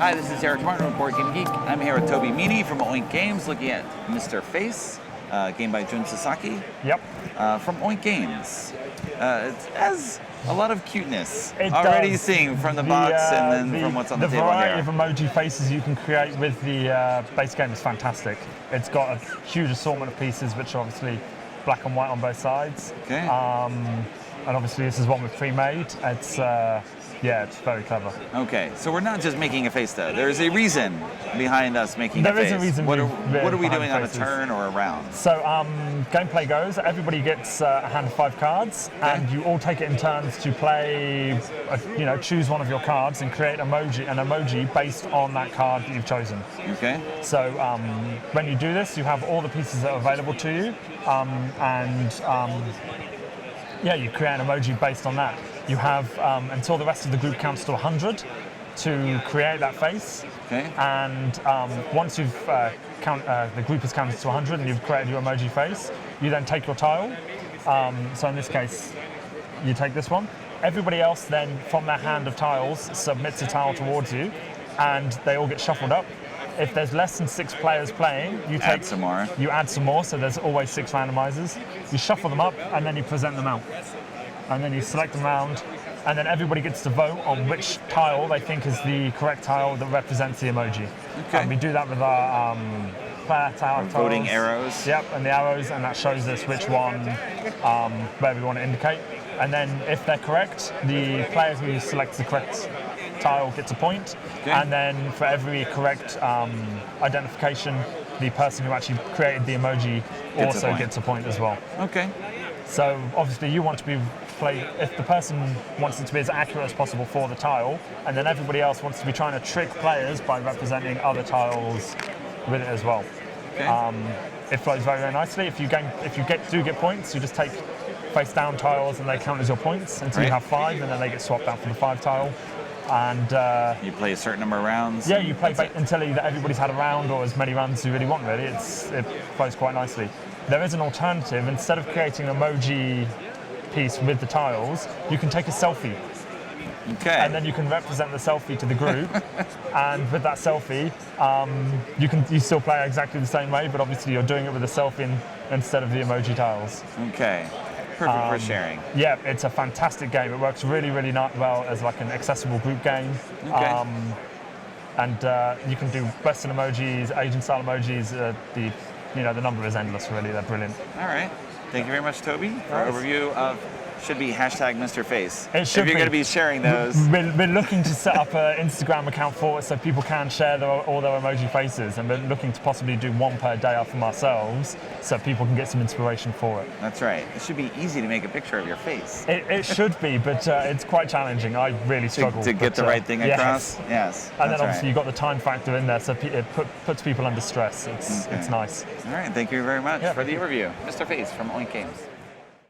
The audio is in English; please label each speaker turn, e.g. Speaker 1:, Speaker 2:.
Speaker 1: Hi, this is Eric Martin with BoardGameGeek. I'm here with Toby Meany from Oink Games, looking at Mr. Face, game by Jun Sasaki.
Speaker 2: Yep.
Speaker 1: From Oink Games. It has a lot of cuteness.
Speaker 2: It
Speaker 1: already
Speaker 2: does.
Speaker 1: seeing from the box and then from what's on the table
Speaker 2: variety
Speaker 1: here.
Speaker 2: of emoji faces you can create with the base game is fantastic. It's got a huge assortment of pieces, which are obviously black and white on both sides.
Speaker 1: Okay.
Speaker 2: And obviously this is one we've pre-made. It's yeah, it's very clever.
Speaker 1: Okay, so we're not just making a face though. There's a reason behind us making a face.
Speaker 2: There is a reason.
Speaker 1: What are we doing on a
Speaker 2: faces.
Speaker 1: turn or a round?
Speaker 2: So gameplay goes, everybody gets a hand of 5 cards, and you all take it in turns to play, choose one of your cards and create an emoji based on that card that you've chosen.
Speaker 1: Okay.
Speaker 2: So when you do this, you have all the pieces that are available to you, you create an emoji based on that. You have until the rest of the group counts to 100 to create that face.
Speaker 1: Okay.
Speaker 2: And once you've the group has counted to 100 and you've created your emoji face, you then take your tile. So in this case, you take this one. Everybody else then, from their hand of tiles, submits a tile towards you, and they all get shuffled up. If there's less than 6 players playing, you
Speaker 1: add some more.
Speaker 2: You add some more, so there's always 6 randomizers. You shuffle them up, and then you present them out. And then you select them around, and then everybody gets to vote on which tile they think is the correct tile that represents the emoji.
Speaker 1: Okay.
Speaker 2: We do that with our player tile tiles.
Speaker 1: Voting arrows.
Speaker 2: Yep, and the arrows, and that shows us which one, where we want to indicate. And then if they're correct, the player who selects the correct tile gets a point.
Speaker 1: Okay.
Speaker 2: And then for every correct identification, the person who actually created the emoji also gets a point as well.
Speaker 1: Okay.
Speaker 2: So obviously you want to be if the person wants it to be as accurate as possible for the tile, and then everybody else wants to be trying to trick players by representing other tiles with it as well.
Speaker 1: Okay.
Speaker 2: It flows very, very nicely. If you do get points, you just take face down tiles and they count as your points until you have 5, and then they get swapped out for the 5 tile. And
Speaker 1: you play a certain number of rounds.
Speaker 2: Yeah, you play until either everybody's had a round or as many rounds as you really want. Really, it flows quite nicely. There is an alternative. Instead of creating an emoji piece with the tiles, you can take a selfie.
Speaker 1: Okay.
Speaker 2: And then you can represent the selfie to the group, and with that selfie, you still play exactly the same way, but obviously you're doing it with a selfie instead of the emoji tiles.
Speaker 1: Okay. Perfect for sharing.
Speaker 2: Yeah, it's a fantastic game. It works really, really well as like an accessible group game.
Speaker 1: Okay.
Speaker 2: And you can do Western emojis, Asian style emojis. The number is endless. Really, they're brilliant.
Speaker 1: All right. Thank you very much, Toby, for an overview of. Should be hashtag Mr. Face.
Speaker 2: It should
Speaker 1: if you're going to be sharing those.
Speaker 2: We're looking to set up an Instagram account for it so people can share all their emoji faces, and we're looking to possibly do 1 per day from ourselves so people can get some inspiration for it.
Speaker 1: That's right. It should be easy to make a picture of your face.
Speaker 2: It should be, but it's quite challenging. I really struggle.
Speaker 1: To get the right thing across? Yes.
Speaker 2: And then obviously you've got the time factor in there, so it puts people under stress. It's nice.
Speaker 1: All right. Thank you very much for the overview. Mr. Face from Oink Games.